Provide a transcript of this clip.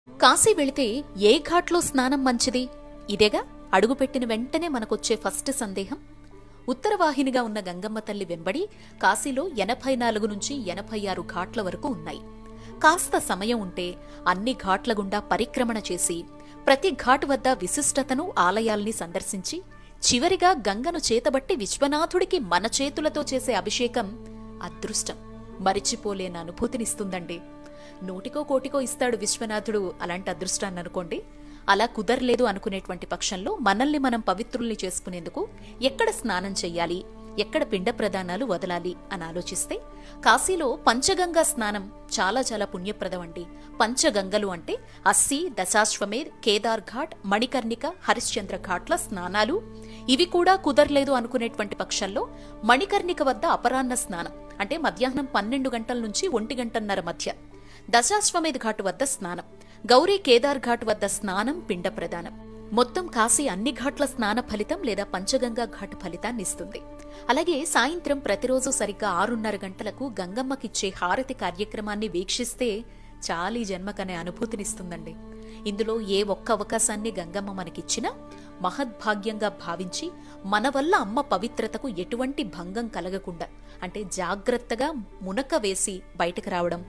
కాశీ వెళితే ఏ ఘాట్లో స్నానం మంచిది? ఇదేగా అడుగుపెట్టిన వెంటనే మనకొచ్చే ఫస్ట్ సందేహం. ఉత్తరవాహినిగా ఉన్న గంగమ్మ తల్లి వెంబడి కాశీలో 84 నుంచి 86 ఘాట్ల వరకు ఉన్నాయి. కాస్త సమయం ఉంటే అన్ని ఘాట్ల గుండా పరిక్రమణ చేసి ప్రతి ఘాట్ వద్ద విశిష్టతను, ఆలయాల్ని సందర్శించి చివరిగా గంగను చేతబట్టి విశ్వనాథుడికి మన చేతులతో చేసే అభిషేకం అదృష్టం, మరిచిపోలేని అనుభూతినిస్తుందండి. నూటికో కోటికో ఇస్తాడు విశ్వనాథుడు అలాంటి అదృష్టాన్ని అనుకోండి. అలా కుదరలేదు అనుకునేటువంటి పక్షంలో మనల్ని మనం పవిత్రుల్ని చేసుకునేందుకు ఎక్కడ స్నానం చెయ్యాలి, ఎక్కడ పిండ ప్రదానాలు వదలాలి అని ఆలోచిస్తే కాశీలో పంచగంగా స్నానం చాలా చాలా పుణ్యప్రదం అండి. పంచగంగలు అంటే అస్సి, దశాశ్వమేధ్, కేదార్ ఘాట్, మణికర్ణిక, హరిశ్చంద్ర ఘాట్ల స్నానాలు. ఇవి కూడా కుదరలేదు అనుకునేటువంటి పక్షంలో మణికర్ణిక వద్ద అపరాహ్న స్నానం అంటే మధ్యాహ్నం 12 గంటల నుంచి 1 గంటన్నర మధ్య, దశాశ్వమేధ్ ఘాటు వద్ద స్నానం, గౌరీ కేదార్ ఘాట్ వద్ద స్నానం, పిండ ప్రదానం. మొత్తం కాశీ అన్ని ఘాట్ల స్నాన ఫలితం లేదా పంచగంగా ఘాట్ ఫలితాన్ని ఇస్తుంది. అలాగే సాయంత్రం ప్రతిరోజు సరిగ్గా 6:30 గంటలకు గంగమ్మకిచ్చే హారతి కార్యక్రమాన్ని వీక్షిస్తే చాలీ జన్మకనే అనుభూతినిస్తుందండి. ఇందులో ఏ ఒక్క అవకాశాన్ని గంగమ్మ మనకిచ్చినా మహద్భాగ్యంగా భావించి మన వల్ల అమ్మ పవిత్రతకు ఎటువంటి భంగం కలగకుండా అంటే జాగ్రత్తగా మునక వేసి బయటకు రావడం